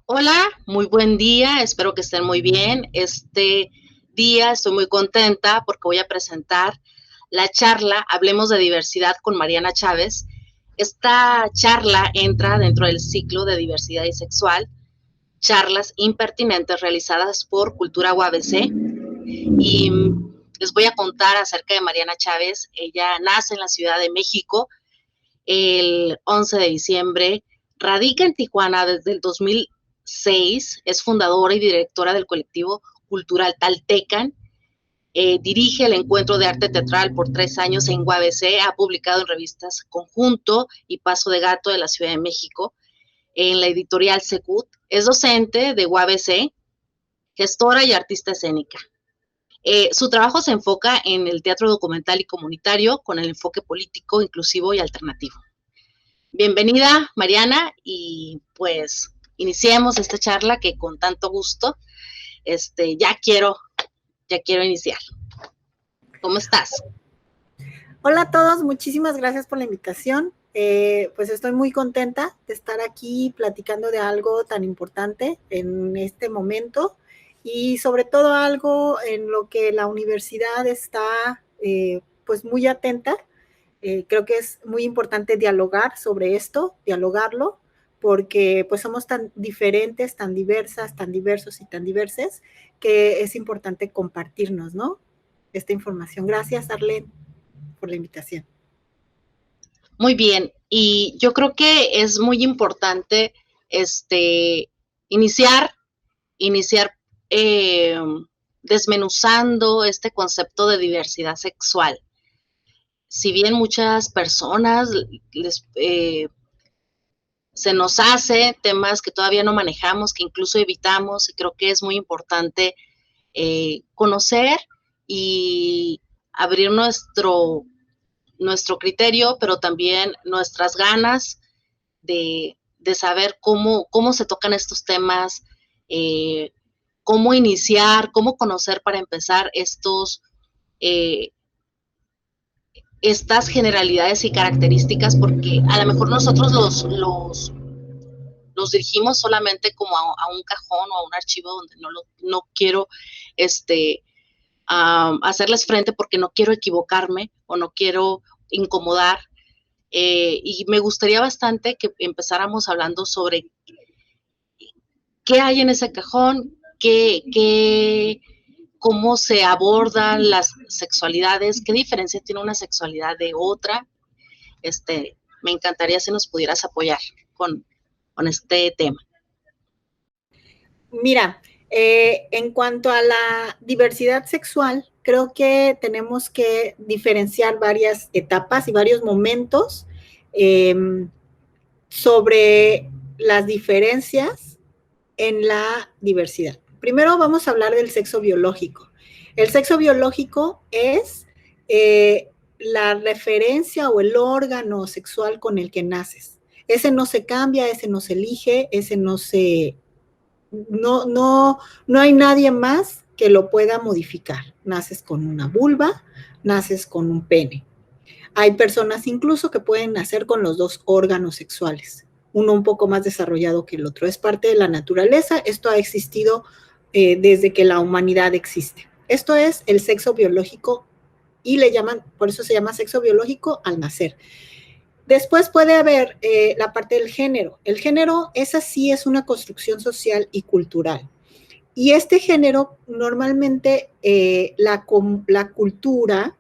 Hola, muy buen día, espero que estén muy bien. Este día estoy muy contenta porque voy a presentar la charla Hablemos de Diversidad con Mariana Chávez. Esta charla entra dentro del ciclo de diversidad y sexual, charlas impertinentes realizadas por Cultura UABC. Y les voy a contar acerca de Mariana Chávez. Ella nace en la Ciudad de México el 11 de diciembre, radica en Tijuana desde el 2006, es fundadora y directora del colectivo cultural Taltecan, dirige el encuentro de arte teatral por 3 años en UABC, ha publicado en revistas Conjunto y Paso de Gato de la Ciudad de México, en la editorial Secut, es docente de UABC, gestora y artista escénica. Su trabajo se enfoca en el teatro documental y comunitario con el enfoque político, inclusivo y alternativo. Bienvenida, Mariana, y pues iniciemos esta charla que con tanto gusto ya quiero iniciar. ¿Cómo estás? Hola a todos, muchísimas gracias por la invitación. Pues estoy muy contenta de estar aquí platicando de algo tan importante en este momento y sobre todo algo en lo que la universidad está pues muy atenta. Creo que es muy importante dialogar sobre esto, dialogarlo, porque pues somos tan diferentes, tan diversas, tan diversos y tan diverses, que es importante compartirnos, ¿no? Esta información. Gracias, Arlene, por la invitación. Muy bien, y yo creo que es muy importante este, iniciar, iniciar eh, desmenuzando este concepto de diversidad sexual. Si bien muchas personas se nos hace temas que todavía no manejamos, que incluso evitamos, y creo que es muy importante conocer y abrir nuestro criterio, pero también nuestras ganas de saber cómo se tocan estos temas, cómo iniciar, cómo conocer para empezar eh, estas generalidades y características, porque a lo mejor nosotros los dirigimos solamente como a un cajón o a un archivo donde no quiero hacerles frente porque no quiero equivocarme o no quiero incomodar. Y me gustaría bastante que empezáramos hablando sobre qué hay en ese cajón, cómo se abordan las sexualidades, qué diferencia tiene una sexualidad de otra. Me encantaría si nos pudieras apoyar con este tema. Mira, en cuanto a la diversidad sexual, creo que tenemos que diferenciar varias etapas y varios momentos sobre las diferencias en la diversidad. Primero vamos a hablar del sexo biológico. El sexo biológico es la referencia o el órgano sexual con el que naces. Ese no se cambia, ese no se elige, ese no hay nadie más que lo pueda modificar. Naces con una vulva, naces con un pene. Hay personas incluso que pueden nacer con los dos órganos sexuales, uno un poco más desarrollado que el otro. Es parte de la naturaleza, esto ha existido desde que la humanidad existe. Esto es el sexo biológico y le llaman, por eso se llama sexo biológico al nacer. Después puede haber la parte del género. El género, esa sí es una construcción social y cultural. Y este género, normalmente la cultura,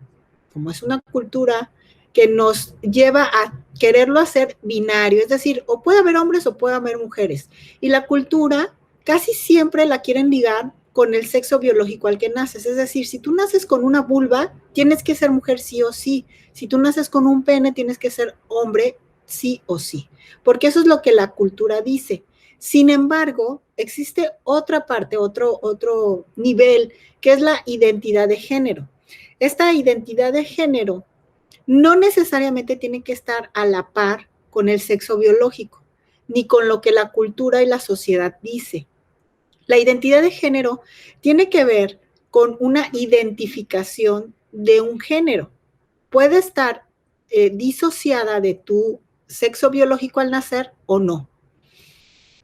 como es una cultura que nos lleva a quererlo hacer binario, es decir, o puede haber hombres o puede haber mujeres. Y la cultura casi siempre la quieren ligar con el sexo biológico al que naces. Es decir, si tú naces con una vulva, tienes que ser mujer sí o sí. Si tú naces con un pene, tienes que ser hombre sí o sí. Porque eso es lo que la cultura dice. Sin embargo, existe otra parte, otro nivel, que es la identidad de género. Esta identidad de género no necesariamente tiene que estar a la par con el sexo biológico, ni con lo que la cultura y la sociedad dice. La identidad de género tiene que ver con una identificación de un género. Puede estar disociada de tu sexo biológico al nacer o no.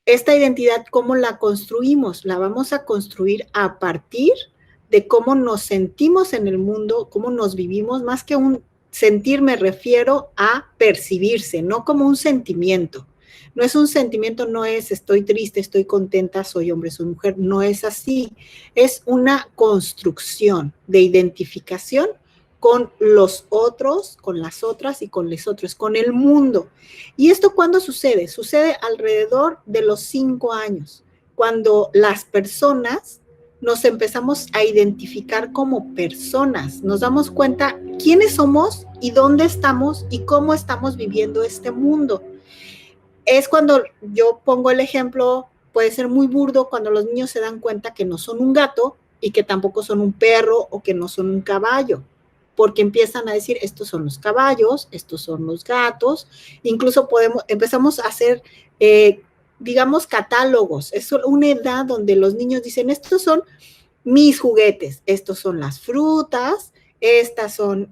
Esta identidad, ¿cómo la construimos? La vamos a construir a partir de cómo nos sentimos en el mundo, cómo nos vivimos, más que un sentir me refiero a percibirse, no como un sentimiento. No es un sentimiento, no es estoy triste, estoy contenta, soy hombre, soy mujer, no es así. Es una construcción de identificación con los otros, con las otras y con los otros, con el mundo. ¿Y esto cuándo sucede? Sucede alrededor de los 5 años, cuando las personas nos empezamos a identificar como personas, nos damos cuenta quiénes somos y dónde estamos y cómo estamos viviendo este mundo. Es cuando yo pongo el ejemplo, puede ser muy burdo, cuando los niños se dan cuenta que no son un gato y que tampoco son un perro o que no son un caballo, porque empiezan a decir, estos son los caballos, estos son los gatos, incluso empezamos a hacer, digamos, catálogos. Es una edad donde los niños dicen, estos son mis juguetes, estos son las frutas, estas son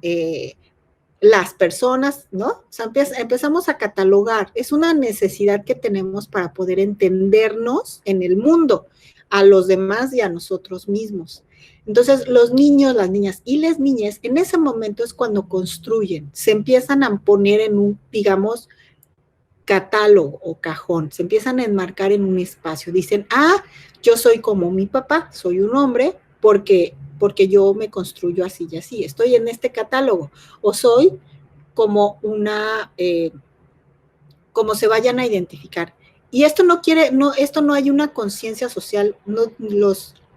las personas, ¿no? O sea, empezamos a catalogar. Es una necesidad que tenemos para poder entendernos en el mundo, a los demás y a nosotros mismos. Entonces, los niños, las niñas y las niñas, en ese momento es cuando construyen, se empiezan a poner en un, digamos, catálogo o cajón, se empiezan a enmarcar en un espacio. Dicen, yo soy como mi papá, soy un hombre porque yo me construyo así y así, estoy en este catálogo, o soy como como se vayan a identificar. Y esto esto no hay una conciencia social, no,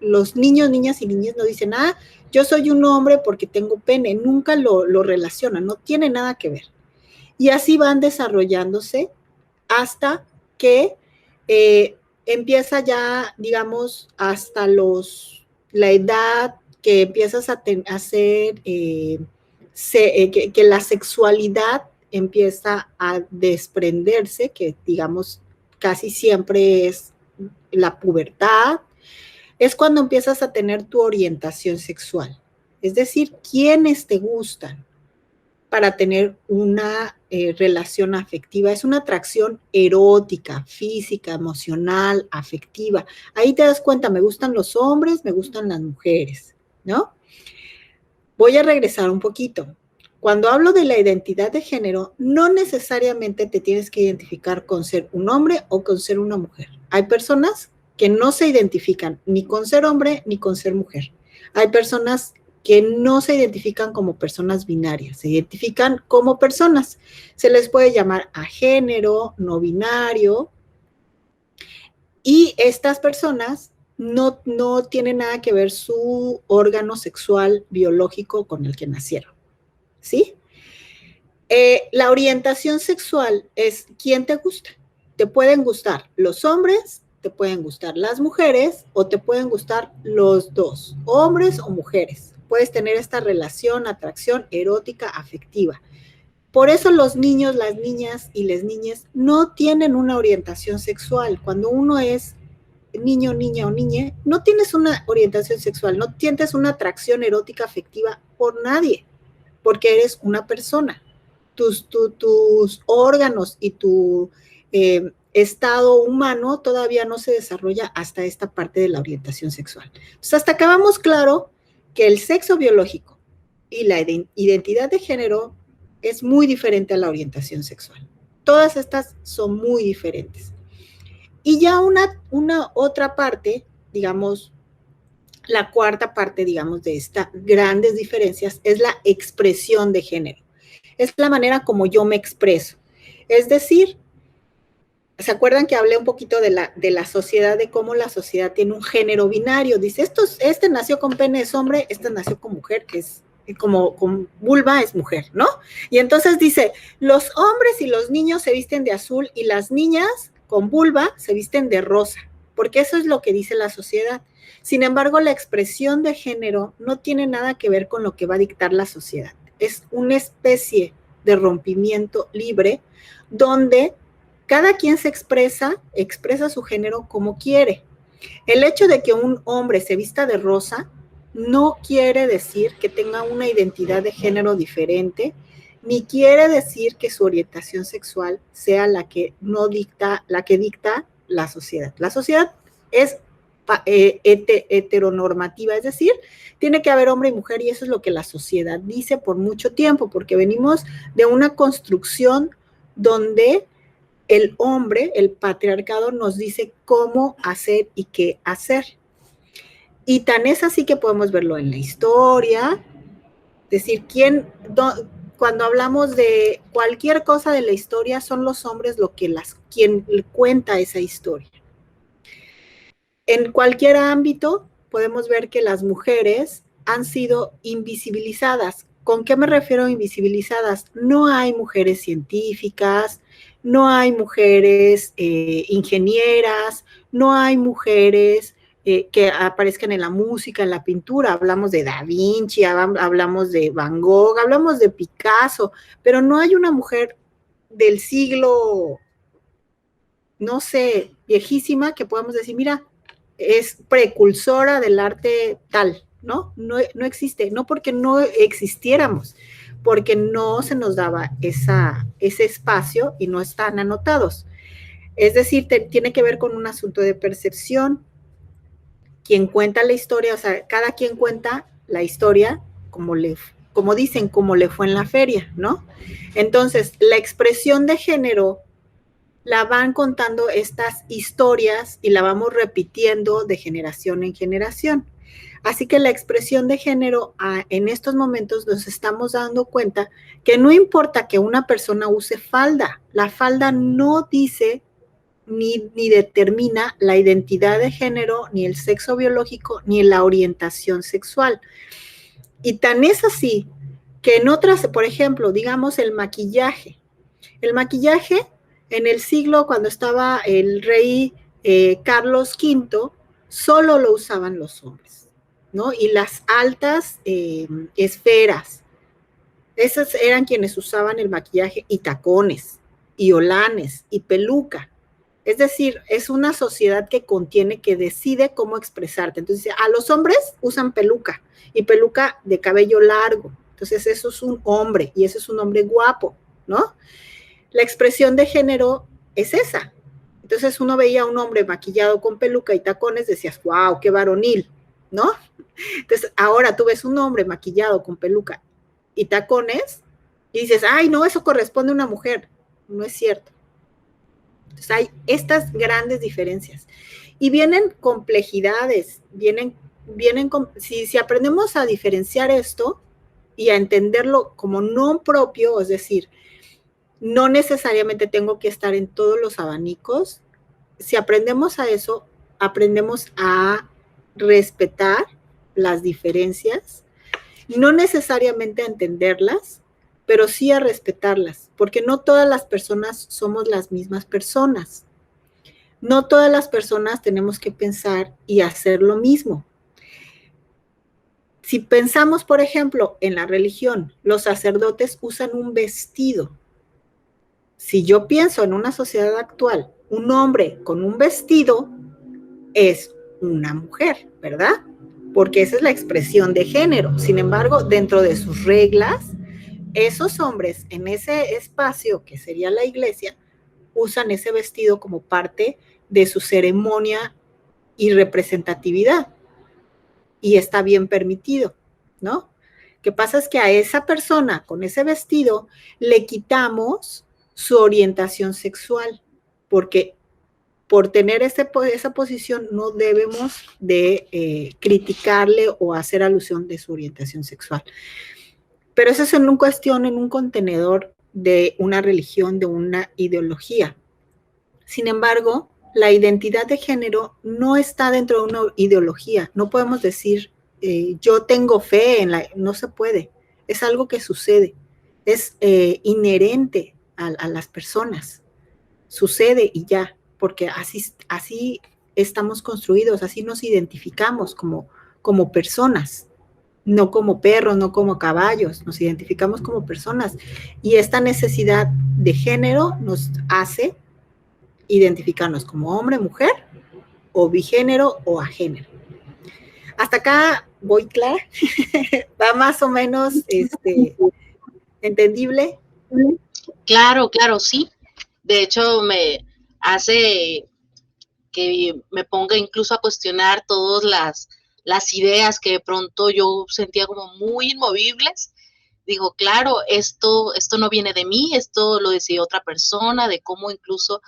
los niños, niñas y niñas no dicen, yo soy un hombre porque tengo pene, nunca lo relacionan, no tiene nada que ver. Y así van desarrollándose hasta que empieza ya, digamos, hasta la edad que empiezas a hacer, que la sexualidad empieza a desprenderse, que digamos casi siempre es la pubertad, es cuando empiezas a tener tu orientación sexual. Es decir, quiénes te gustan para tener una relación afectiva. Es una atracción erótica, física, emocional, afectiva. Ahí te das cuenta, me gustan los hombres, me gustan las mujeres, ¿no? Voy a regresar un poquito. Cuando hablo de la identidad de género, no necesariamente te tienes que identificar con ser un hombre o con ser una mujer. Hay personas que no se identifican ni con ser hombre ni con ser mujer. Hay personas que no se identifican como personas binarias, se identifican como personas. Se les puede llamar agénero, no binario, y estas personas no tienen nada que ver su órgano sexual biológico con el que nacieron, ¿sí? La orientación sexual es quién te gusta. Te pueden gustar los hombres, te pueden gustar las mujeres o te pueden gustar los dos, hombres o mujeres. Puedes tener esta relación, atracción erótica, afectiva. Por eso los niños, las niñas y las niñas no tienen una orientación sexual. Cuando uno es niño, niña o niña, no tienes una orientación sexual, no sientes una atracción erótica, afectiva por nadie, porque eres una persona. Tus órganos y tu estado humano todavía no se desarrolla hasta esta parte de la orientación sexual. Entonces, hasta acá vamos claro que el sexo biológico y la identidad de género es muy diferente a la orientación sexual. Todas estas son muy diferentes. Y ya una otra parte, digamos, la cuarta parte, digamos, de estas grandes diferencias es la expresión de género. Es la manera como yo me expreso. Es decir, ¿se acuerdan que hablé un poquito de la sociedad, de cómo la sociedad tiene un género binario? Dice, este nació con pene, es hombre, este nació con mujer, que es como con vulva, es mujer, ¿no? Y entonces dice, los hombres y los niños se visten de azul y las niñas con vulva se visten de rosa, porque eso es lo que dice la sociedad. Sin embargo, la expresión de género no tiene nada que ver con lo que va a dictar la sociedad. Es una especie de rompimiento libre donde cada quien se expresa su género como quiere. El hecho de que un hombre se vista de rosa no quiere decir que tenga una identidad de género diferente, ni quiere decir que su orientación sexual sea la que dicta la sociedad. La sociedad es heteronormativa, es decir, tiene que haber hombre y mujer, y eso es lo que la sociedad dice por mucho tiempo, porque venimos de una construcción donde el hombre, el patriarcado, nos dice cómo hacer y qué hacer. Y tan es así que podemos verlo en la historia, es decir, cuando hablamos de cualquier cosa de la historia, son los hombres quien cuenta esa historia. En cualquier ámbito podemos ver que las mujeres han sido invisibilizadas. ¿Con qué me refiero a invisibilizadas? No hay mujeres científicas, no hay mujeres ingenieras, no hay mujeres que aparezcan en la música, en la pintura. Hablamos de Da Vinci, hablamos de Van Gogh, hablamos de Picasso, pero no hay una mujer del siglo, no sé, viejísima, que podamos decir, mira, es precursora del arte tal, ¿no? No existe, no porque no existiéramos, porque no se nos daba ese espacio y no están anotados. Es decir, tiene que ver con un asunto de percepción. Quien cuenta la historia, o sea, cada quien cuenta la historia como dicen, como le fue en la feria, ¿no? Entonces, la expresión de género la van contando estas historias y la vamos repitiendo de generación en generación. Así que la expresión de género en estos momentos nos estamos dando cuenta que no importa que una persona use falda, la falda no dice ni determina la identidad de género, ni el sexo biológico, ni la orientación sexual. Y tan es así que en otras, por ejemplo, digamos el maquillaje. El maquillaje en el siglo cuando estaba el rey Carlos V, solo lo usaban los hombres, ¿no? Y las altas esferas, esas eran quienes usaban el maquillaje y tacones, y olanes, y peluca. Es decir, es una sociedad que decide cómo expresarte. Entonces, a los hombres usan peluca, y peluca de cabello largo. Entonces, eso es un hombre, y ese es un hombre guapo, ¿no? La expresión de género es esa. Entonces uno veía a un hombre maquillado con peluca y tacones, decías, wow, qué varonil, ¿no? Entonces ahora tú ves un hombre maquillado con peluca y tacones y dices, ay, no, eso corresponde a una mujer. No es cierto. Entonces hay estas grandes diferencias. Y vienen complejidades, si aprendemos a diferenciar esto y a entenderlo como no propio, es decir, no necesariamente tengo que estar en todos los abanicos. Si aprendemos a eso, aprendemos a respetar las diferencias, no necesariamente a entenderlas, pero sí a respetarlas, porque no todas las personas somos las mismas personas. No todas las personas tenemos que pensar y hacer lo mismo. Si pensamos, por ejemplo, en la religión, los sacerdotes usan un vestido. Si yo pienso en una sociedad actual, un hombre con un vestido es una mujer, ¿verdad? Porque esa es la expresión de género. Sin embargo, dentro de sus reglas, esos hombres en ese espacio que sería la iglesia, usan ese vestido como parte de su ceremonia y representatividad. Y está bien permitido, ¿no? ¿Qué pasa? Es que a esa persona con ese vestido le quitamos su orientación sexual, porque por tener esa posición no debemos de criticarle o hacer alusión de su orientación sexual. Pero eso es en un cuestión, en un contenedor de una religión, de una ideología. Sin embargo, la identidad de género no está dentro de una ideología. No podemos decir, yo tengo fe no se puede. Es algo que sucede. Es inherente a las personas. Sucede y ya, porque así estamos construidos, así nos identificamos como personas, no como perros, no como caballos, nos identificamos como personas. Y esta necesidad de género nos hace identificarnos como hombre, mujer, o bigénero o agénero. Hasta acá voy clara, va más o menos entendible. Claro, claro, sí. De hecho, me hace que me ponga incluso a cuestionar todas las ideas que de pronto yo sentía como muy inmovibles. Digo, claro, esto no viene de mí, esto lo decidió otra persona, de cómo incluso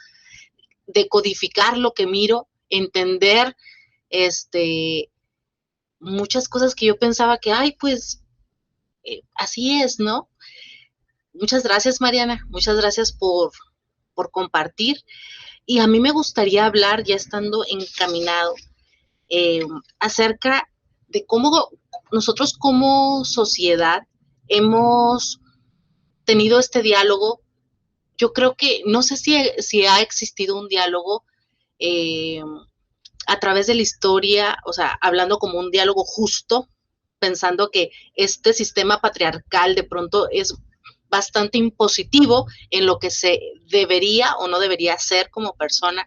decodificar lo que miro, entender muchas cosas que yo pensaba que, ay, pues así es, ¿no? Muchas gracias, Mariana, muchas gracias por compartir. Y a mí me gustaría hablar, ya estando encaminado, acerca de cómo nosotros como sociedad hemos tenido este diálogo. Yo creo que, no sé si ha existido un diálogo a través de la historia, o sea, hablando como un diálogo justo, pensando que este sistema patriarcal de pronto es bastante impositivo en lo que se debería o no debería hacer como persona.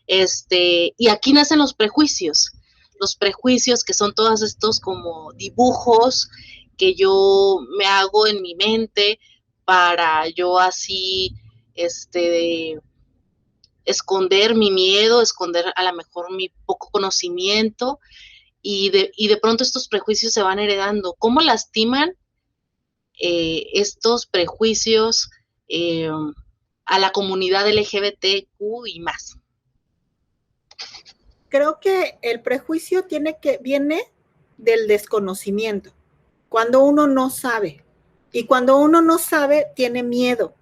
Y aquí nacen los prejuicios que son todos estos como dibujos que yo me hago en mi mente para yo así, esconder mi miedo, esconder a lo mejor mi poco conocimiento, y de pronto estos prejuicios se van heredando. ¿Cómo lastiman estos prejuicios a la comunidad LGBTQ y más? Creo que el prejuicio viene del desconocimiento, cuando uno no sabe. Y cuando uno no sabe, tiene miedo.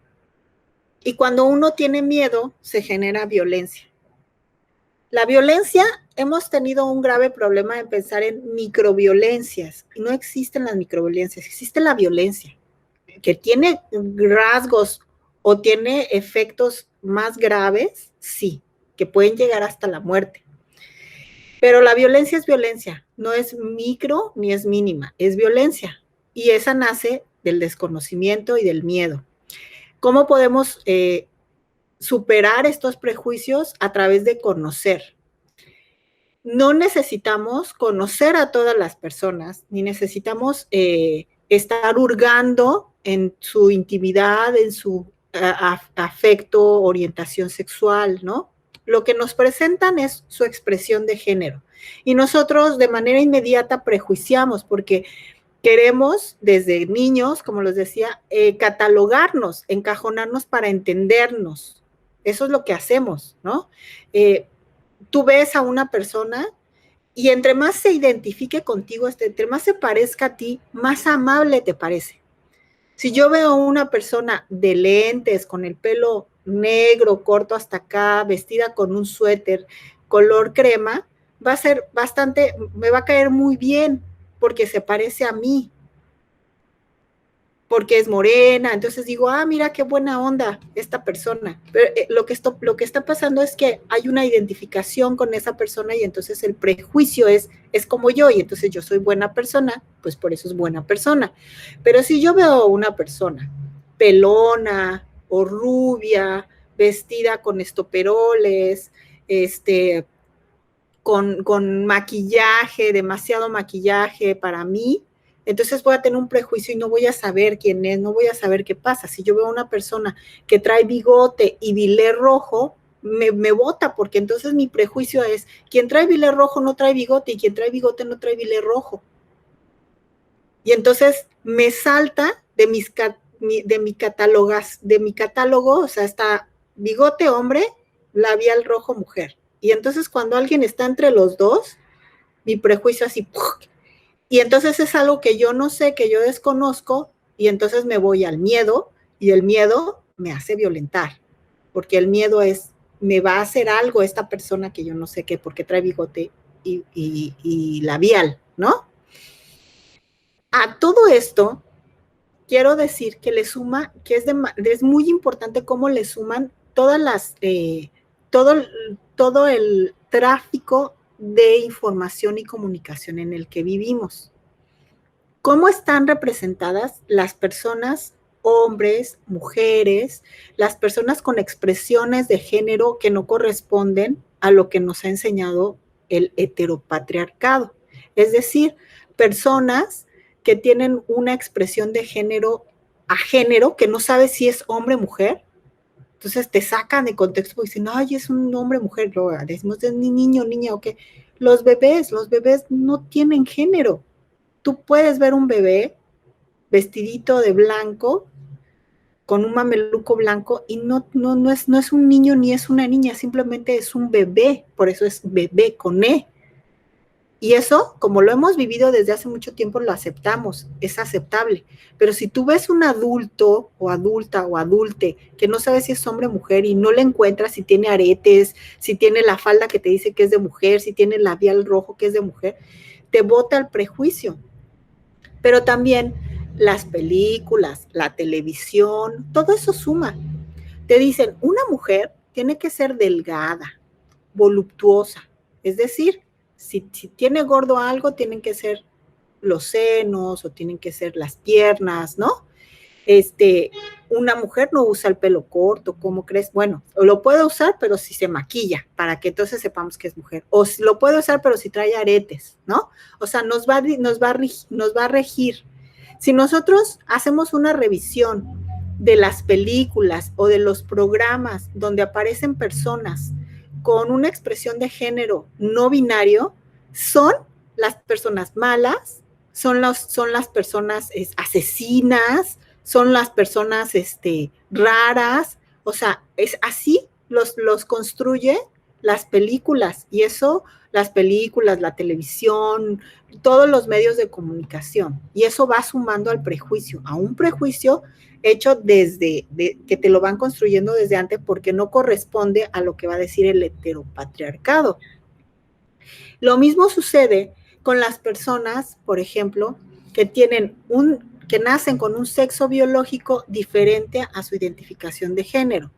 Y cuando uno tiene miedo, se genera violencia. La violencia, hemos tenido un grave problema de pensar en microviolencias. No existen las microviolencias, existe la violencia, que tiene rasgos o tiene efectos más graves, sí, que pueden llegar hasta la muerte. Pero la violencia es violencia, no es micro ni es mínima, es violencia. Y esa nace del desconocimiento y del miedo. ¿Cómo podemos superar estos prejuicios? A través de conocer. No necesitamos conocer a todas las personas, ni necesitamos estar hurgando en su intimidad, en su afecto, orientación sexual, ¿no? Lo que nos presentan es su expresión de género. Y nosotros de manera inmediata prejuiciamos porque queremos desde niños, como les decía, catalogarnos, encajonarnos para entendernos. Eso es lo que hacemos, ¿no? Tú ves a una persona y entre más se identifique contigo, entre más se parezca a ti, más amable te parece. Si yo veo a una persona de lentes, con el pelo negro, corto hasta acá, vestida con un suéter color crema, va a ser bastante, me va a caer muy bien porque se parece a mí, porque es morena, entonces digo, mira qué buena onda esta persona. Pero lo que está pasando es que hay una identificación con esa persona y entonces el prejuicio es como yo y entonces yo soy buena persona, pues por eso es buena persona. Pero si yo veo una persona pelona o rubia, vestida con estoperoles, con maquillaje, demasiado maquillaje para mí, entonces voy a tener un prejuicio y no voy a saber quién es, no voy a saber qué pasa. Si yo veo a una persona que trae bigote y bilé rojo, me bota, porque entonces mi prejuicio es, quien trae bilé rojo no trae bigote y quien trae bigote no trae bilé rojo. Y entonces me salta de mi catálogo, o sea, está bigote hombre, labial rojo mujer. Y entonces cuando alguien está entre los dos, mi prejuicio así, ¡puf! Y entonces es algo que yo no sé, que yo desconozco, y entonces me voy al miedo, y el miedo me hace violentar, porque el miedo es, me va a hacer algo esta persona que yo no sé qué, porque trae bigote y labial, ¿no? A todo esto, quiero decir que le suma, que es muy importante cómo le suman todas las, todo el tráfico de información y comunicación en el que vivimos. ¿Cómo están representadas las personas, hombres, mujeres, las personas con expresiones de género que no corresponden a lo que nos ha enseñado el heteropatriarcado? Es decir, personas que tienen una expresión de género a género, que no sabe si es hombre o mujer. Entonces te sacan de contexto y dicen, ay, es un hombre, mujer, luego decimos, es niño, niña, ok. Los bebés no tienen género. Tú puedes ver un bebé vestidito de blanco, con un mameluco blanco, y no es un niño ni es una niña, simplemente es un bebé, por eso es bebé con E. Y eso, como lo hemos vivido desde hace mucho tiempo, lo aceptamos, es aceptable. Pero si tú ves un adulto o adulta o adulte que no sabe si es hombre o mujer y no le encuentras si tiene aretes, si tiene la falda que te dice que es de mujer, si tiene el labial rojo que es de mujer, te bota el prejuicio. Pero también las películas, la televisión, todo eso suma. Te dicen, una mujer tiene que ser delgada, voluptuosa, es decir, si tiene gordo algo, tienen que ser los senos o tienen que ser las piernas, ¿no? Una mujer no usa el pelo corto, ¿cómo crees? Bueno, lo puede usar, pero si se maquilla, para que entonces sepamos que es mujer. O lo puede usar, pero si trae aretes, ¿no? O sea, nos va a regir. Si nosotros hacemos una revisión de las películas o de los programas donde aparecen personas con una expresión de género no binario, son las personas malas, son las personas asesinas, son las personas raras, o sea, es así los construye las películas, y eso, las películas, la televisión, todos los medios de comunicación, y eso va sumando al prejuicio, a un prejuicio hecho que te lo van construyendo desde antes porque no corresponde a lo que va a decir el heteropatriarcado. Lo mismo sucede con las personas, por ejemplo, que nacen con un sexo biológico diferente a su identificación de género.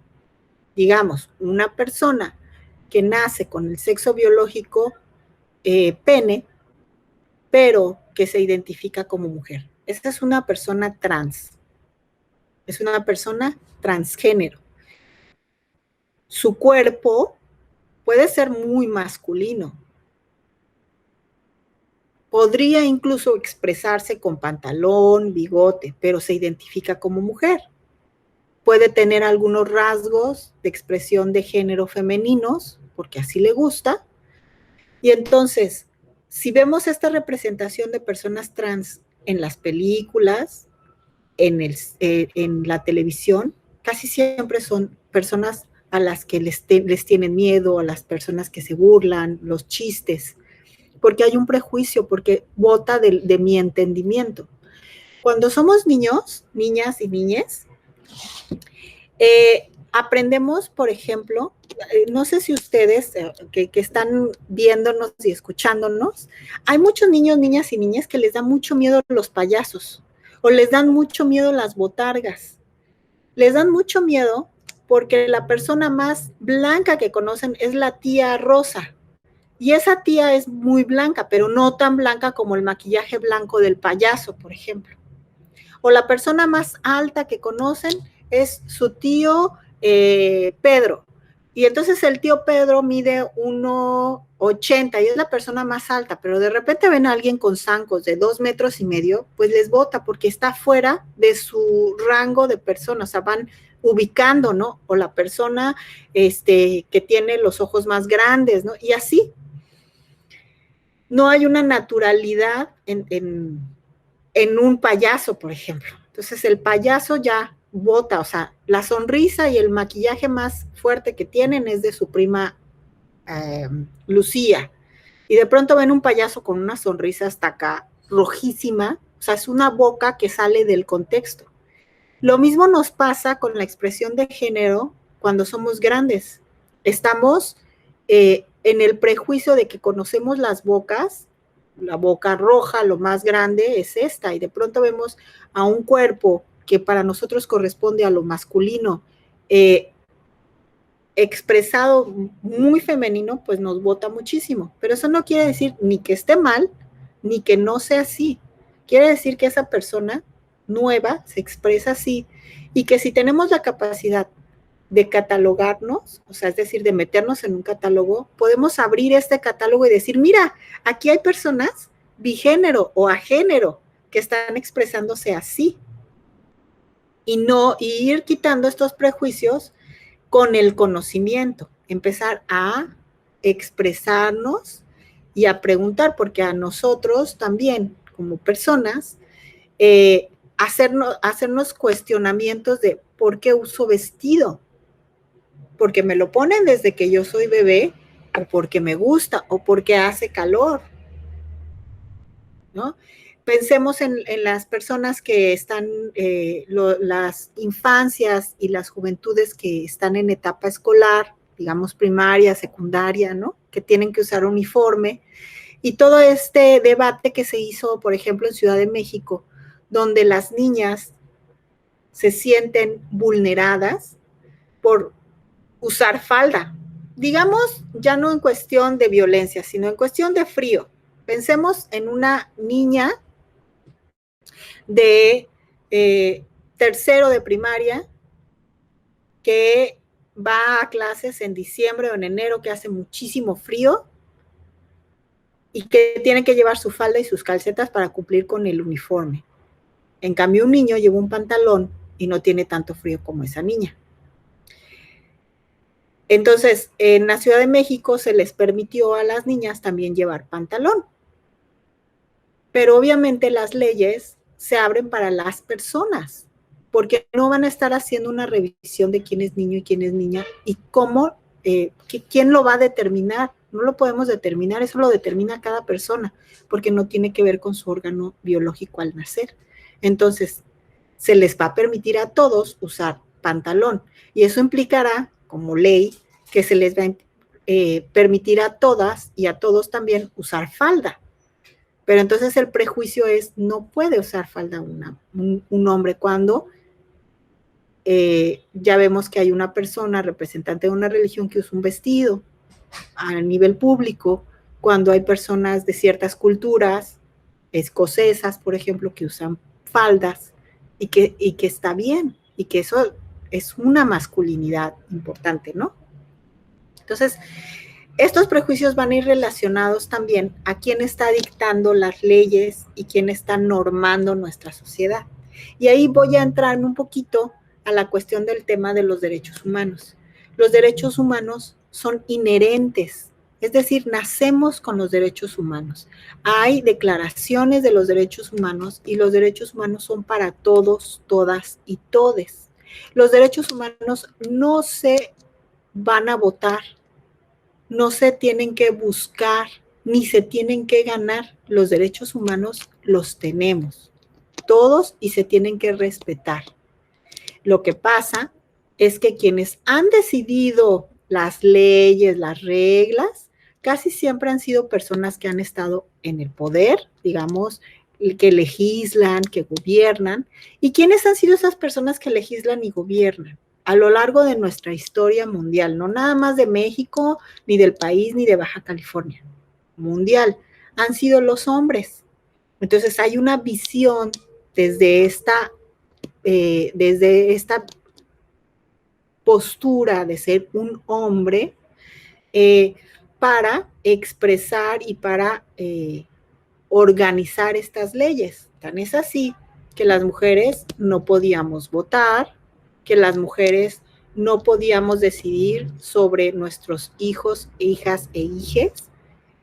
Digamos, una persona que nace con el sexo biológico pene, pero que se identifica como mujer. Esta es una persona trans. Es una persona transgénero. Su cuerpo puede ser muy masculino. Podría incluso expresarse con pantalón, bigote, pero se identifica como mujer. Puede tener algunos rasgos de expresión de género femeninos, porque así le gusta. Y entonces, si vemos esta representación de personas trans en las películas, en la televisión, casi siempre son personas a las que les tienen miedo, a las personas que se burlan, los chistes, porque hay un prejuicio, porque bota de mi entendimiento. Cuando somos niños, niñas y niñes, aprendemos, por ejemplo, no sé si ustedes que están viéndonos y escuchándonos, hay muchos niños, niñas y niñas que les da mucho miedo los payasos, o les dan mucho miedo las botargas. Les dan mucho miedo porque la persona más blanca que conocen es la tía Rosa. Y esa tía es muy blanca, pero no tan blanca como el maquillaje blanco del payaso, por ejemplo. O la persona más alta que conocen es su tío Pedro. Y entonces el tío Pedro mide 1,80 y es la persona más alta, pero de repente ven a alguien con zancos de 2,5 metros, pues les bota porque está fuera de su rango de personas, o sea, van ubicando, ¿no? O la persona que tiene los ojos más grandes, ¿no? Y así. No hay una naturalidad en un payaso, por ejemplo. Entonces el payaso ya bota, o sea, la sonrisa y el maquillaje más fuerte que tienen es de su prima Lucía. Y de pronto ven un payaso con una sonrisa hasta acá, rojísima, o sea, es una boca que sale del contexto. Lo mismo nos pasa con la expresión de género cuando somos grandes. Estamos en el prejuicio de que conocemos las bocas, la boca roja, lo más grande es esta, y de pronto vemos a un cuerpo que para nosotros corresponde a lo masculino, expresado muy femenino, pues nos bota muchísimo. Pero eso no quiere decir ni que esté mal, ni que no sea así. Quiere decir que esa persona nueva se expresa así, y que si tenemos la capacidad de catalogarnos, o sea, es decir, de meternos en un catálogo, podemos abrir este catálogo y decir, mira, aquí hay personas bigénero o agénero que están expresándose así, y ir quitando estos prejuicios con el conocimiento, empezar a expresarnos y a preguntar, porque a nosotros también, como personas, hacernos cuestionamientos de por qué uso vestido, porque me lo ponen desde que yo soy bebé, o porque me gusta, o porque hace calor, ¿no? Pensemos en las personas que están, las infancias y las juventudes que están en etapa escolar, digamos primaria, secundaria, ¿no? Que tienen que usar uniforme. Y todo este debate que se hizo, por ejemplo, en Ciudad de México, donde las niñas se sienten vulneradas por usar falda. Digamos, ya no en cuestión de violencia, sino en cuestión de frío. Pensemos en una niña de tercero de primaria que va a clases en diciembre o en enero, que hace muchísimo frío y que tiene que llevar su falda y sus calcetas para cumplir con el uniforme. En cambio, un niño lleva un pantalón y no tiene tanto frío como esa niña. Entonces, en la Ciudad de México se les permitió a las niñas también llevar pantalón. Pero obviamente las leyes se abren para las personas, porque no van a estar haciendo una revisión de quién es niño y quién es niña y cómo, quién lo va a determinar. No lo podemos determinar, eso lo determina cada persona, porque no tiene que ver con su órgano biológico al nacer. Entonces, se les va a permitir a todos usar pantalón y eso implicará, como ley, que se les va a permitir a todas y a todos también usar falda. Pero entonces el prejuicio es, no puede usar falda un hombre cuando ya vemos que hay una persona representante de una religión que usa un vestido a nivel público, cuando hay personas de ciertas culturas, escocesas, por ejemplo, que usan faldas y que está bien y que eso es una masculinidad importante, ¿no? Entonces, estos prejuicios van a ir relacionados también a quién está dictando las leyes y quién está normando nuestra sociedad. Y ahí voy a entrar un poquito a la cuestión del tema de los derechos humanos. Los derechos humanos son inherentes, es decir, nacemos con los derechos humanos. Hay declaraciones de los derechos humanos y los derechos humanos son para todos, todas y todes. Los derechos humanos no se van a votar, no se tienen que buscar, ni se tienen que ganar. Los derechos humanos los tenemos todos y se tienen que respetar. Lo que pasa es que quienes han decidido las leyes, las reglas, casi siempre han sido personas que han estado en el poder, digamos, que legislan, que gobiernan. ¿Y quiénes han sido esas personas que legislan y gobiernan? A lo largo de nuestra historia mundial, no nada más de México, ni del país, ni de Baja California, mundial, han sido los hombres. Entonces hay una visión desde esta postura de ser un hombre para expresar y para organizar estas leyes. Tan es así que las mujeres no podíamos votar, que las mujeres no podíamos decidir sobre nuestros hijos, hijas e hijes.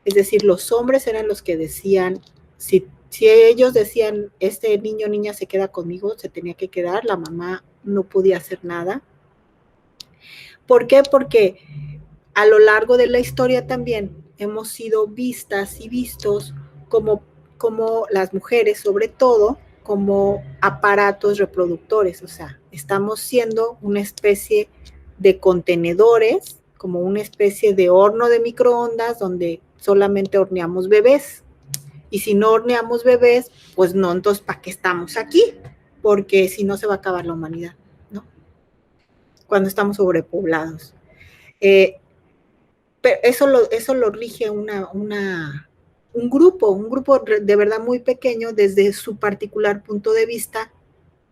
Es decir, los hombres eran los que decían, si ellos decían, este niño o niña se queda conmigo, se tenía que quedar, la mamá no podía hacer nada. ¿Por qué? Porque a lo largo de la historia también hemos sido vistas y vistos como las mujeres, sobre todo, como aparatos reproductores. O sea, estamos siendo una especie de contenedores, como una especie de horno de microondas donde solamente horneamos bebés. Y si no horneamos bebés, pues no, entonces ¿para qué estamos aquí? Porque si no se va a acabar la humanidad, ¿no? Cuando estamos sobrepoblados. Pero eso lo rige un grupo de verdad muy pequeño desde su particular punto de vista,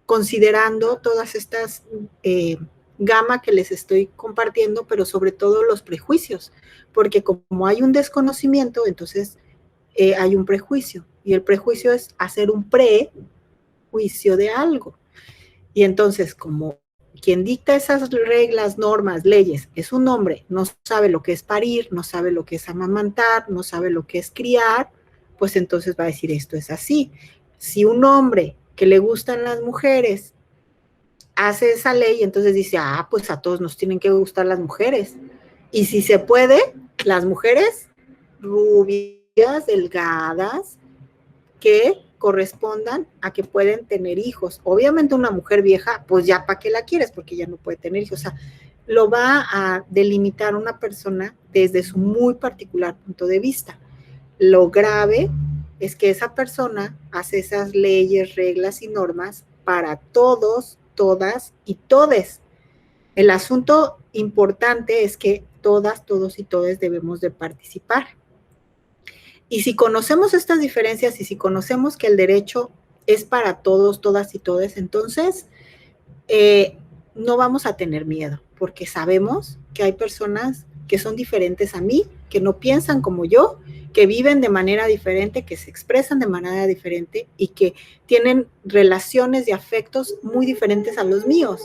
considerando todas estas gama que les estoy compartiendo, pero sobre todo los prejuicios, porque como hay un desconocimiento, entonces hay un prejuicio, y el prejuicio es hacer un prejuicio de algo. Y entonces, como quien dicta esas reglas, normas, leyes, es un hombre, no sabe lo que es parir, no sabe lo que es amamantar, no sabe lo que es criar, pues entonces va a decir esto es así. Si un hombre que le gustan las mujeres hace esa ley, entonces dice, pues a todos nos tienen que gustar las mujeres. Y si se puede, las mujeres rubias, delgadas, que correspondan a que pueden tener hijos. Obviamente una mujer vieja, pues ya para qué la quieres, porque ya no puede tener hijos. O sea, lo va a delimitar una persona desde su muy particular punto de vista. Lo grave es que esa persona hace esas leyes, reglas y normas para todos, todas y todes. El asunto importante es que todas, todos y todes debemos de participar. Y si conocemos estas diferencias y si conocemos que el derecho es para todos, todas y todes, entonces no vamos a tener miedo, porque sabemos que hay personas que son diferentes a mí, que no piensan como yo, que viven de manera diferente, que se expresan de manera diferente y que tienen relaciones y afectos muy diferentes a los míos,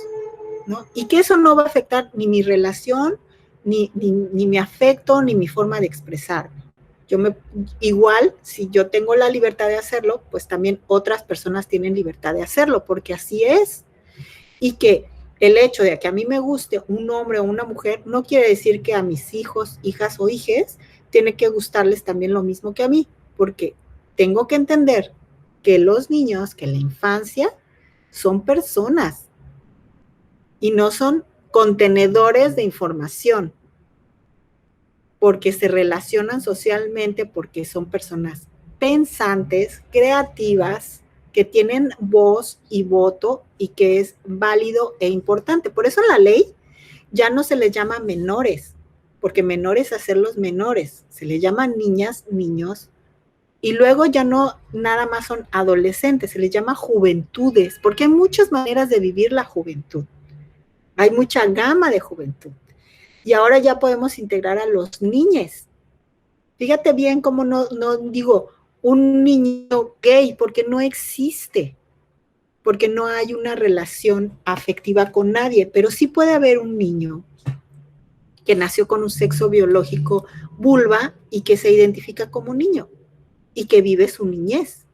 ¿no? Y que eso no va a afectar ni mi relación, ni mi afecto, ni mi forma de expresarme. Igual, si yo tengo la libertad de hacerlo, pues también otras personas tienen libertad de hacerlo, porque así es. Y que el hecho de que a mí me guste un hombre o una mujer no quiere decir que a mis hijos, hijas o hijes tiene que gustarles también lo mismo que a mí, porque tengo que entender que los niños, que la infancia, son personas y no son contenedores de información, porque se relacionan socialmente, porque son personas pensantes, creativas, que tienen voz y voto y que es válido e importante. Por eso la ley ya no se les llama menores, porque menores hacerlos menores, se les llama niñas, niños, y luego ya no nada más son adolescentes, se les llama juventudes, porque hay muchas maneras de vivir la juventud, hay mucha gama de juventud. Y ahora ya podemos integrar a los niñes. Fíjate bien cómo no digo un niño gay, porque no existe, porque no hay una relación afectiva con nadie, pero sí puede haber un niño que nació con un sexo biológico vulva y que se identifica como niño y que vive su niñez.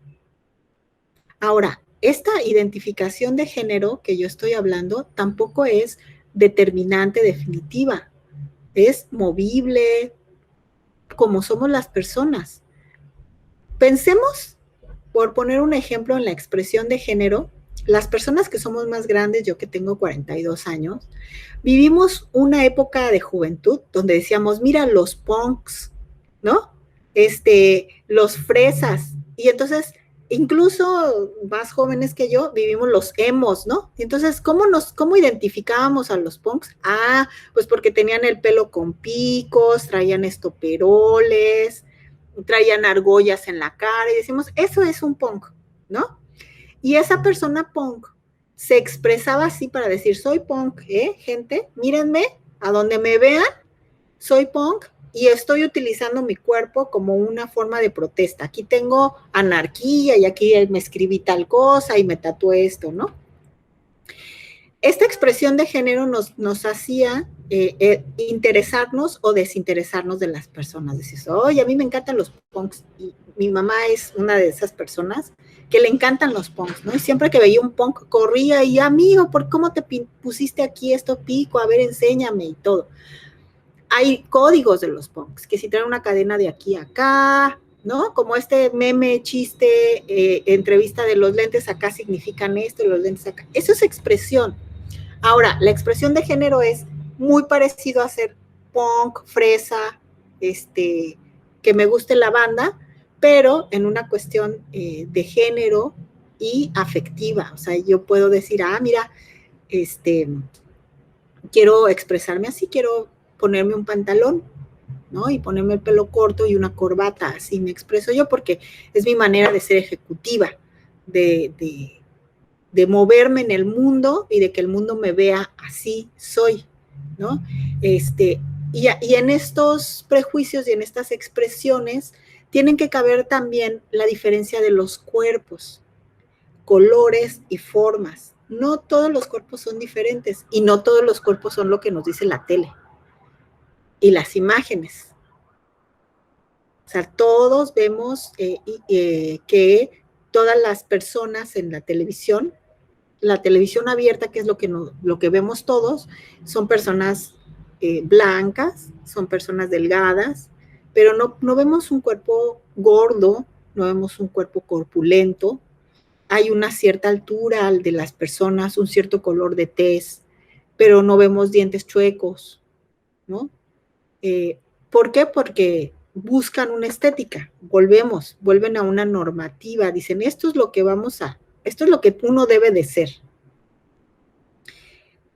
Ahora, esta identificación de género que yo estoy hablando tampoco es determinante, definitiva. Es movible, como somos las personas. Pensemos, por poner un ejemplo en la expresión de género, las personas que somos más grandes, yo que tengo 42 años, vivimos una época de juventud donde decíamos, mira los punks, ¿no? Los fresas. Y entonces, incluso más jóvenes que yo, vivimos los emos, ¿no? Entonces, ¿cómo identificábamos a los punks? Pues porque tenían el pelo con picos, traían estoperoles, traían argollas en la cara y decimos, eso es un punk, ¿no? Y esa persona punk se expresaba así para decir, soy punk, gente, mírenme, a donde me vean, soy punk y estoy utilizando mi cuerpo como una forma de protesta. Aquí tengo anarquía y aquí me escribí tal cosa y me tatué esto, ¿no? Esta expresión de género nos hacía interesarnos o desinteresarnos de las personas. Decís, oye, a mí me encantan los punks. Y mi mamá es una de esas personas que le encantan los punks, ¿no? Y siempre que veía un punk corría y, amigo, ¿por cómo te pusiste aquí esto pico? A ver, enséñame y todo. Hay códigos de los punks, que si traen una cadena de aquí a acá, ¿no? Como este meme, chiste, entrevista de los lentes acá significan esto y los lentes acá. Eso es expresión. Ahora, la expresión de género es muy parecido a ser punk, fresa, que me guste la banda, pero en una cuestión de género y afectiva. O sea, yo puedo decir, mira, quiero expresarme así, quiero ponerme un pantalón, ¿no? Y ponerme el pelo corto y una corbata, así me expreso yo, porque es mi manera de ser ejecutiva, de moverme en el mundo y de que el mundo me vea así soy, ¿no? Y en estos prejuicios y en estas expresiones tienen que caber también la diferencia de los cuerpos, colores y formas. no todos los cuerpos son diferentes y no todos los cuerpos son lo que nos dice la tele y las imágenes. O sea, todos vemos que todas las personas en la televisión abierta, que es lo que vemos todos, son personas blancas, son personas delgadas, pero no vemos un cuerpo gordo, no vemos un cuerpo corpulento, hay una cierta altura de las personas, un cierto color de tez, pero no vemos dientes chuecos, ¿no? ¿Por qué? Porque buscan una estética, vuelven a una normativa, dicen, esto es lo que uno debe de ser.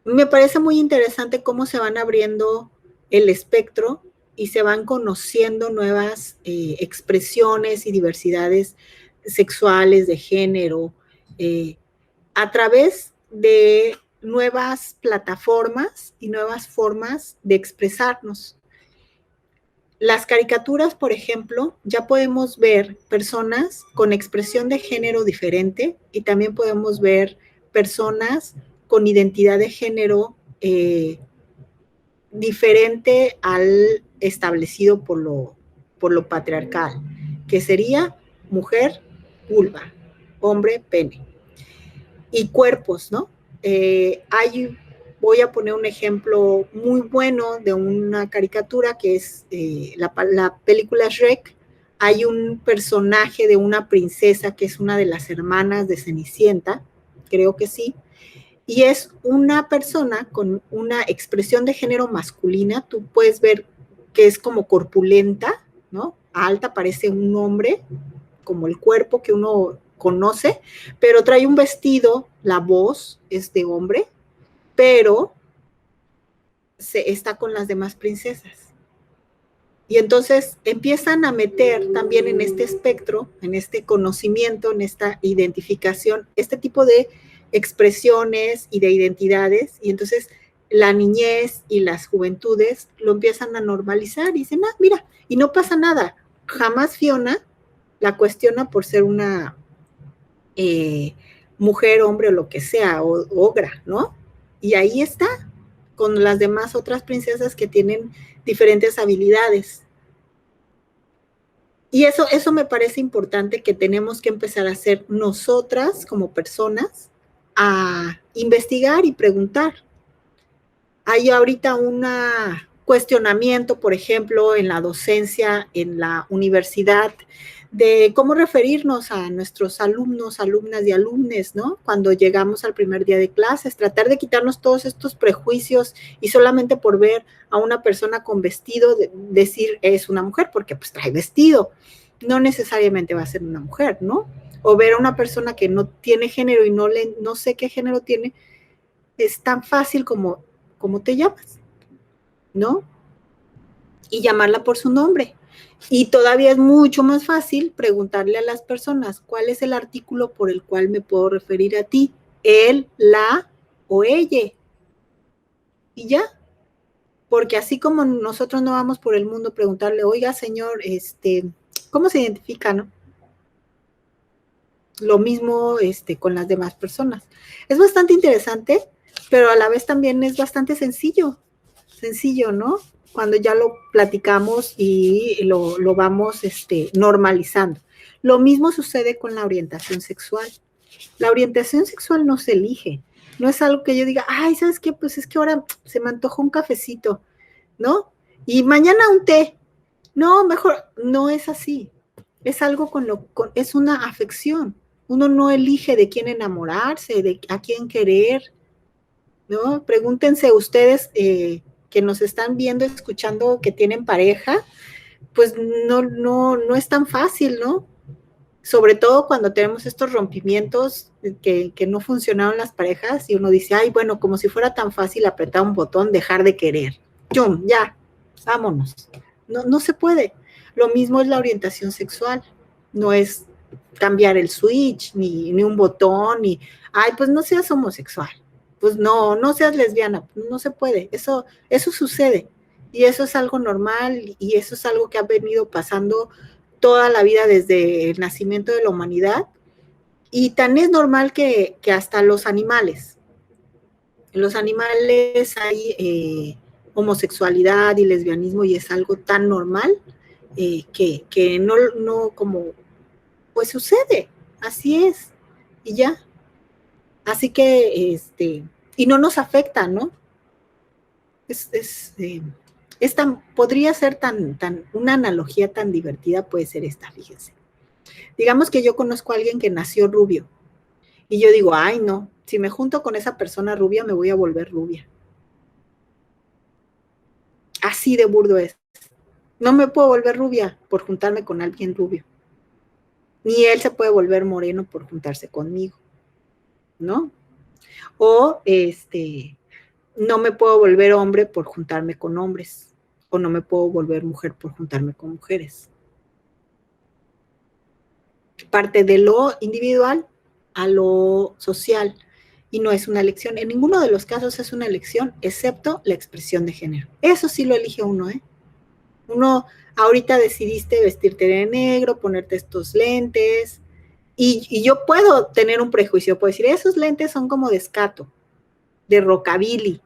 Me parece muy interesante cómo se van abriendo el espectro y se van conociendo nuevas expresiones y diversidades sexuales, de género, a través de nuevas plataformas y nuevas formas de expresarnos. Las caricaturas, por ejemplo, ya podemos ver personas con expresión de género diferente y también podemos ver personas con identidad de género diferente al establecido por lo patriarcal, que sería mujer, vulva, hombre, pene. Y cuerpos, ¿no? Voy a poner un ejemplo muy bueno de una caricatura que es la película Shrek. Hay un personaje de una princesa que es una de las hermanas de Cenicienta, creo que sí, y es una persona con una expresión de género masculina. Tú puedes ver que es como corpulenta, ¿no? Alta, parece un hombre, como el cuerpo que uno conoce, pero trae un vestido, la voz es de hombre, pero está con las demás princesas. Y entonces empiezan a meter también en este espectro, en este conocimiento, en esta identificación, este tipo de expresiones y de identidades, y entonces la niñez y las juventudes lo empiezan a normalizar y dicen, mira, y no pasa nada. Jamás Fiona la cuestiona por ser una mujer, hombre o lo que sea, o ogra, ¿no? Y ahí está, con las demás otras princesas que tienen diferentes habilidades. Y eso me parece importante, que tenemos que empezar a hacer nosotras como personas, a investigar y preguntar. Hay ahorita un cuestionamiento, por ejemplo, en la docencia, en la universidad, de cómo referirnos a nuestros alumnos, alumnas y alumnes, ¿no? Cuando llegamos al primer día de clases, tratar de quitarnos todos estos prejuicios y solamente por ver a una persona con vestido decir es una mujer, porque pues trae vestido. No necesariamente va a ser una mujer, ¿no? O ver a una persona que no tiene género y no sé qué género tiene, es tan fácil como te llamas, ¿no? Y llamarla por su nombre. Y todavía es mucho más fácil preguntarle a las personas, ¿cuál es el artículo por el cual me puedo referir a ti? Él, la o ella. Y ya. Porque así como nosotros no vamos por el mundo a preguntarle, oiga, señor, ¿cómo se identifica, no? Lo mismo con las demás personas. Es bastante interesante, pero a la vez también es bastante sencillo, ¿no? Cuando ya lo platicamos y lo vamos normalizando. Lo mismo sucede con la orientación sexual. La orientación sexual no se elige, no es algo que yo diga, ay, ¿sabes qué? Pues es que ahora se me antojó un cafecito, ¿no? Y mañana un té. No, mejor, no es así. Es algo es una afección. Uno no elige de quién enamorarse, de a quién querer, ¿no? Pregúntense ustedes que nos están viendo, escuchando, que tienen pareja, pues no es tan fácil, ¿no? Sobre todo cuando tenemos estos rompimientos que no funcionaron las parejas y uno dice, ay, bueno, como si fuera tan fácil apretar un botón, dejar de querer. ¡Yum! Ya, vámonos. No se puede. Lo mismo es la orientación sexual. No es cambiar el switch, ni un botón, ni, ay, pues no seas homosexual. Pues no seas lesbiana. No se puede. Eso sucede. Y eso es algo normal y eso es algo que ha venido pasando toda la vida desde el nacimiento de la humanidad, Y tan es normal que hasta los animales. En los animales hay homosexualidad y lesbianismo y es algo tan normal que no como, pues sucede, así es, y ya. Así que, y no nos afecta, ¿no? Podría ser una analogía tan divertida puede ser esta, fíjense. Digamos que yo conozco a alguien que nació rubio y yo digo, ay, no, si me junto con esa persona rubia me voy a volver rubia. Así de burdo es. No me puedo volver rubia por juntarme con alguien rubio. Ni él se puede volver moreno por juntarse conmigo, ¿no? O no me puedo volver hombre por juntarme con hombres, o no me puedo volver mujer por juntarme con mujeres. Parte de lo individual a lo social, y no es una elección. En ninguno de los casos es una elección, excepto la expresión de género. Eso sí lo elige uno, ¿eh? Uno, ahorita decidiste vestirte de negro, ponerte estos lentes, y yo puedo tener un prejuicio, puedo decir, esos lentes son como de escato, de rockabilly,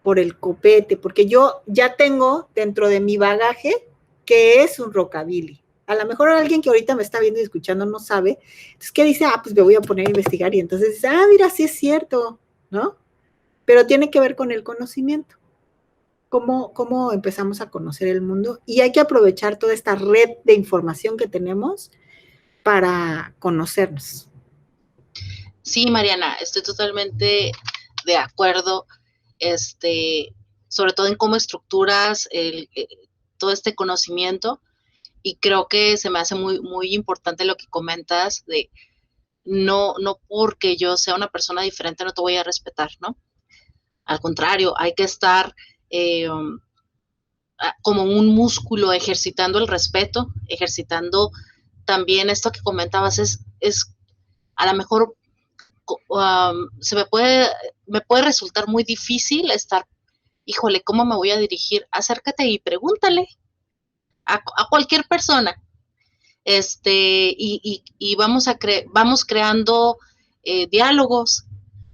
por el copete, porque yo ya tengo dentro de mi bagaje que es un rockabilly. A lo mejor alguien que ahorita me está viendo y escuchando no sabe, entonces, ¿qué dice? Ah, pues me voy a poner a investigar, y entonces dice, ah, mira, sí es cierto, ¿no? Pero tiene que ver con el conocimiento. Cómo empezamos a conocer el mundo, y hay que aprovechar toda esta red de información que tenemos para conocernos. Sí, Mariana, estoy totalmente de acuerdo, sobre todo en cómo estructuras todo este conocimiento, y creo que se me hace muy, muy importante lo que comentas de no porque yo sea una persona diferente no te voy a respetar, ¿no? Al contrario, hay que estar como un músculo ejercitando el respeto, ejercitando también esto que comentabas, es a lo mejor me puede resultar muy difícil estar, híjole, ¿cómo me voy a dirigir? Acércate y pregúntale a cualquier persona. Y vamos creando diálogos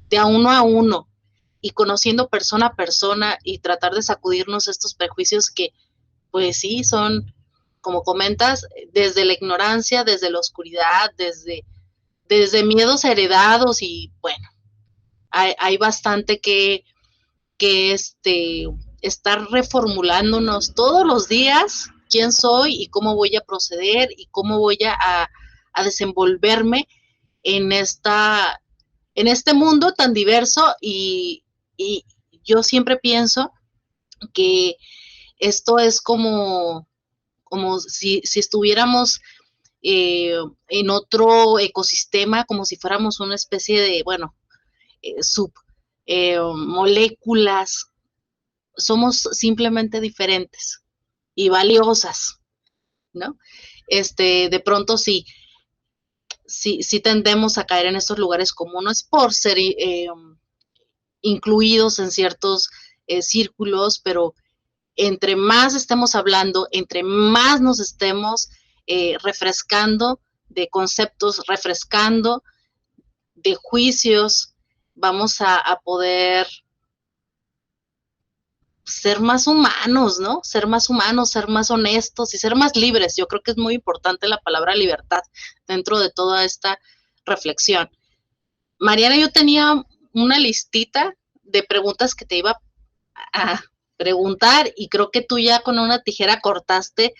de a uno y conociendo persona a persona y tratar de sacudirnos estos prejuicios que, pues sí, son, como comentas, desde la ignorancia, desde la oscuridad, desde miedos heredados, y bueno, hay bastante que estar reformulándonos todos los días quién soy y cómo voy a proceder y cómo voy a desenvolverme en este mundo tan diverso, y yo siempre pienso que esto es como si estuviéramos en otro ecosistema, como si fuéramos una especie de, bueno, moléculas. Somos simplemente diferentes y valiosas, ¿no? De pronto sí tendemos a caer en estos lugares comunes por ser incluidos en ciertos círculos, pero entre más estemos hablando, entre más nos estemos refrescando de conceptos, refrescando de juicios, vamos a poder ser más humanos, ¿no? Ser más humanos, ser más honestos y ser más libres. Yo creo que es muy importante la palabra libertad dentro de toda esta reflexión. Mariana, yo tenía una listita de preguntas que te iba a preguntar, y creo que tú ya con una tijera cortaste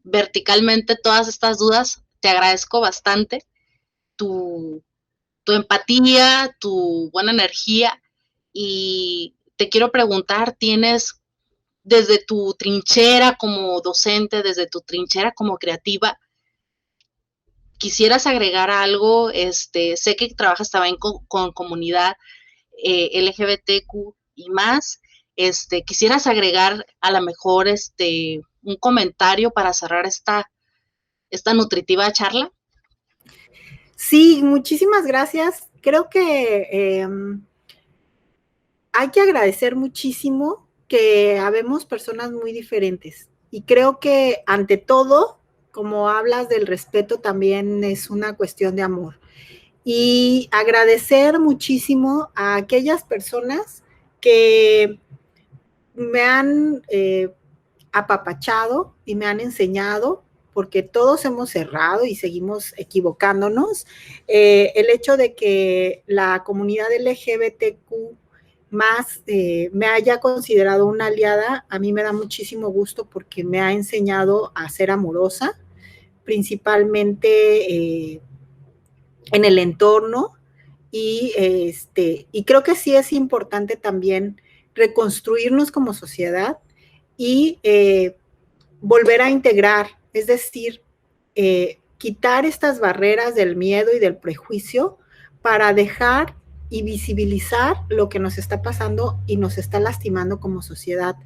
verticalmente todas estas dudas. Te agradezco bastante tu empatía, tu buena energía, y te quiero preguntar, ¿tienes desde tu trinchera como docente, desde tu trinchera como creativa, quisieras agregar algo? Sé que trabajas también con comunidad LGBTQ y más. ¿Quisieras agregar a lo mejor un comentario para cerrar esta nutritiva charla? Sí, muchísimas gracias. Creo que hay que agradecer muchísimo que habemos personas muy diferentes. Y creo que ante todo, como hablas del respeto, también es una cuestión de amor. y agradecer muchísimo a aquellas personas que me han apapachado y me han enseñado, porque todos hemos errado y seguimos equivocándonos. El hecho de que la comunidad LGBTQ más me haya considerado una aliada, a mí me da muchísimo gusto porque me ha enseñado a ser amorosa, principalmente en el entorno, y creo que sí es importante también reconstruirnos como sociedad y volver a integrar, es decir, quitar estas barreras del miedo y del prejuicio para dejar y visibilizar lo que nos está pasando y nos está lastimando como sociedad.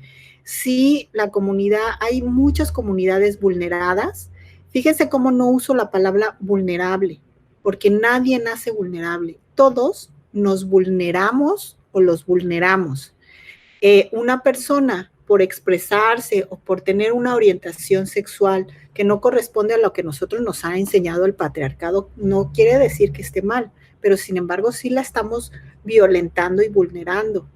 Sí, la comunidad, hay muchas comunidades vulneradas. Fíjense cómo no uso la palabra vulnerable, porque nadie nace vulnerable. Todos nos vulneramos o los vulneramos. Una persona por expresarse o por tener una orientación sexual que no corresponde a lo que nosotros nos ha enseñado el patriarcado, no quiere decir que esté mal, pero sin embargo sí la estamos violentando y vulnerando.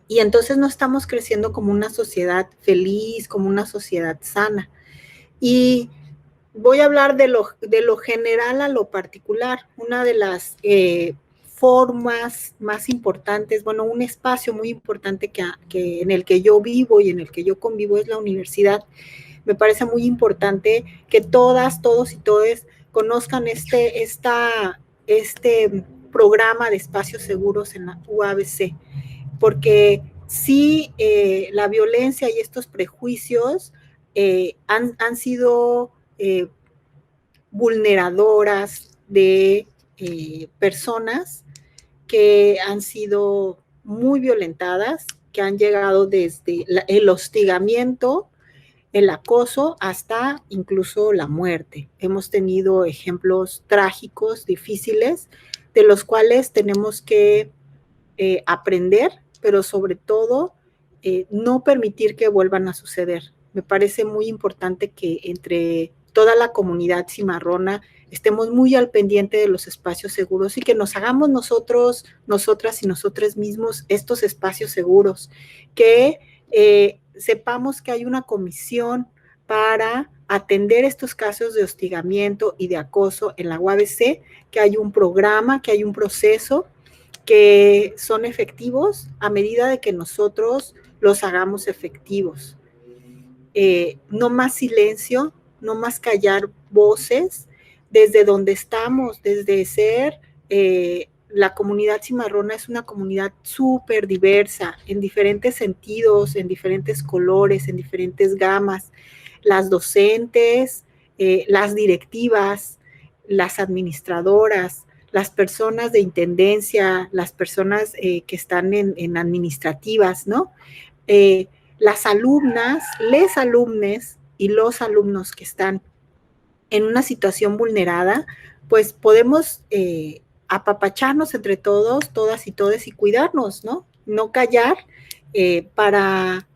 Y entonces no estamos creciendo como una sociedad feliz, como una sociedad sana. Y voy a hablar de lo general a lo particular. Una de las formas más importantes, bueno, un espacio muy importante que en el que yo vivo y en el que yo convivo es la universidad. Me parece muy importante que todas, todos y todes conozcan este programa de espacios seguros en la UABC, porque sí, la violencia y estos prejuicios han sido vulneradoras de personas que han sido muy violentadas, que han llegado desde el hostigamiento, el acoso, hasta incluso la muerte. Hemos tenido ejemplos trágicos, difíciles, de los cuales tenemos que aprender, pero sobre todo no permitir que vuelvan a suceder. Me parece muy importante que entre toda la comunidad cimarrona estemos muy al pendiente de los espacios seguros y que nos hagamos nosotros, nosotras y nosotros mismos estos espacios seguros, que sepamos que hay una comisión para atender estos casos de hostigamiento y de acoso en la UABC, que hay un programa, que hay un proceso, que son efectivos a medida de que nosotros los hagamos efectivos. No más silencio, no más callar voces, desde donde estamos, desde ser, la comunidad cimarrona es una comunidad súper diversa, en diferentes sentidos, en diferentes colores, en diferentes gamas. Las docentes, las directivas, las administradoras, las personas de intendencia, las personas que están en administrativas, ¿no? Las alumnas, les alumnes y los alumnos que están en una situación vulnerada, pues podemos apapacharnos entre todos, todas y todes y cuidarnos, ¿no? No callar para,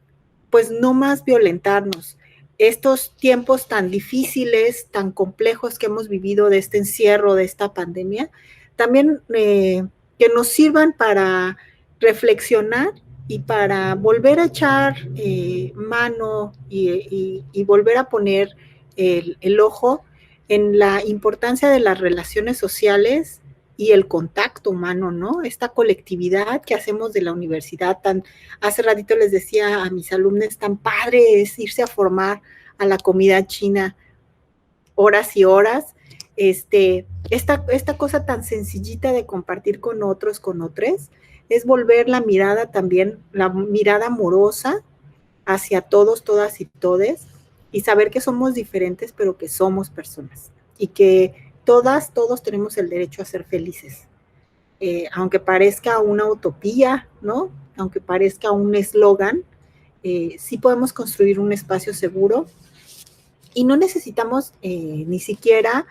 pues, no más violentarnos. Estos tiempos tan difíciles, tan complejos que hemos vivido de este encierro, de esta pandemia, también que nos sirvan para reflexionar y para volver a echar mano y volver a poner el ojo en la importancia de las relaciones sociales y el contacto humano, ¿no? Esta colectividad que hacemos de la universidad, hace ratito les decía a mis alumnos, tan padre es irse a formar a la comida china horas y horas, esta cosa tan sencillita de compartir con otros, con otros, es volver la mirada también, la mirada amorosa hacia todos, todas y todes, y saber que somos diferentes, pero que somos personas, y que todas, todos tenemos el derecho a ser felices. Aunque parezca una utopía, ¿no? Aunque parezca un eslogan, sí podemos construir un espacio seguro y no necesitamos ni siquiera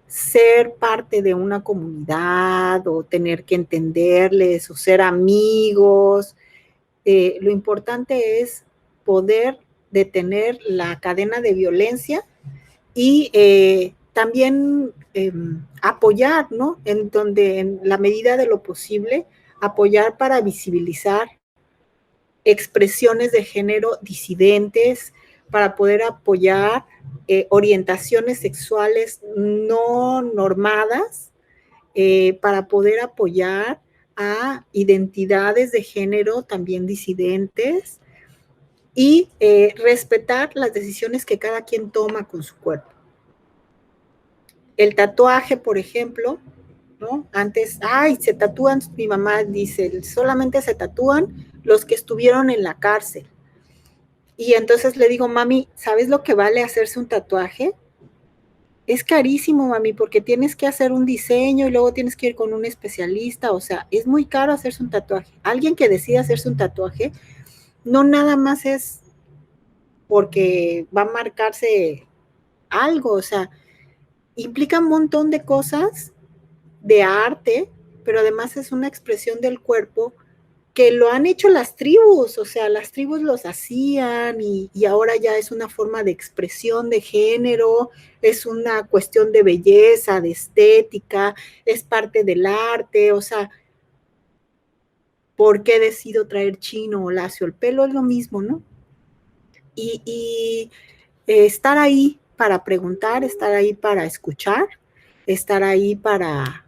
ser parte de una comunidad o tener que entenderles o ser amigos. Lo importante es poder detener la cadena de violencia y también apoyar, ¿no? En donde, en la medida de lo posible, apoyar para visibilizar expresiones de género disidentes, para poder apoyar orientaciones sexuales no normadas, para poder apoyar a identidades de género también disidentes y respetar las decisiones que cada quien toma con su cuerpo. El tatuaje, por ejemplo, ¿no? Antes, ay, se tatúan, mi mamá dice, solamente se tatúan los que estuvieron en la cárcel. Y entonces le digo, mami, ¿sabes lo que vale hacerse un tatuaje? Es carísimo, mami, porque tienes que hacer un diseño y luego tienes que ir con un especialista, o sea, es muy caro hacerse un tatuaje. Alguien que decida hacerse un tatuaje, no nada más es porque va a marcarse algo, o sea, implica un montón de cosas de arte, pero además es una expresión del cuerpo que lo han hecho las tribus, o sea, las tribus los hacían y ahora ya es una forma de expresión de género, es una cuestión de belleza, de estética, es parte del arte, o sea, ¿por qué decido traer chino o lacio? El pelo es lo mismo, ¿no? Y estar ahí para preguntar, estar ahí para escuchar, estar ahí para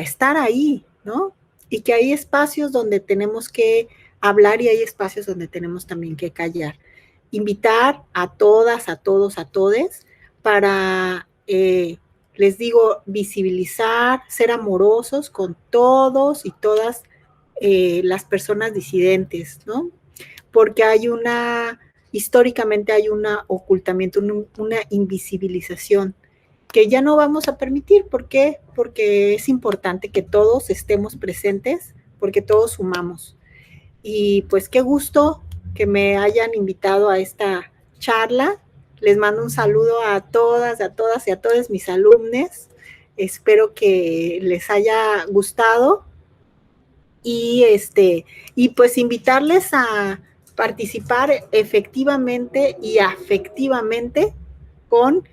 estar ahí, ¿no? Y que hay espacios donde tenemos que hablar y hay espacios donde tenemos también que callar. Invitar a todas, a todos, a todes para, les digo, visibilizar, ser amorosos con todos y todas las personas disidentes, ¿no? Porque hay históricamente hay un ocultamiento, una invisibilización que ya no vamos a permitir. ¿Por qué? Porque es importante que todos estemos presentes, porque todos sumamos. Y pues qué gusto que me hayan invitado a esta charla. Les mando un saludo a todas y a todos mis alumnos. Espero que les haya gustado y pues invitarles a participar efectivamente y afectivamente con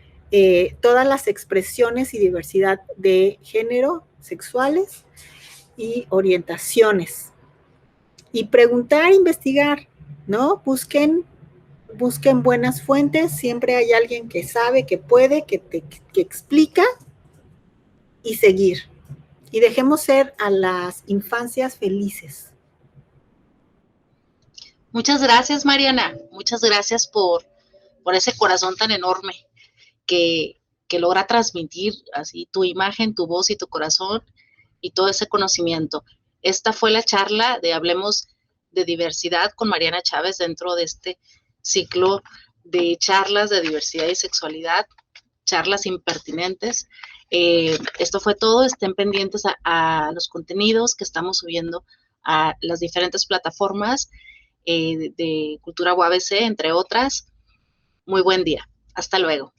todas las expresiones y diversidad de género, sexuales y orientaciones. Y preguntar, investigar, ¿no? Busquen buenas fuentes, siempre hay alguien que sabe, que puede, que explica, y seguir. Y dejemos ser a las infancias felices. Muchas gracias, Mariana. Muchas gracias por ese corazón tan enorme que logra transmitir así tu imagen, tu voz y tu corazón y todo ese conocimiento. Esta fue la charla de Hablemos de Diversidad con Mariana Chávez dentro de este ciclo de charlas de diversidad y sexualidad, charlas impertinentes. Esto fue todo. Estén pendientes a los contenidos que estamos subiendo a las diferentes plataformas de Cultura UABC, entre otras. Muy buen día. Hasta luego.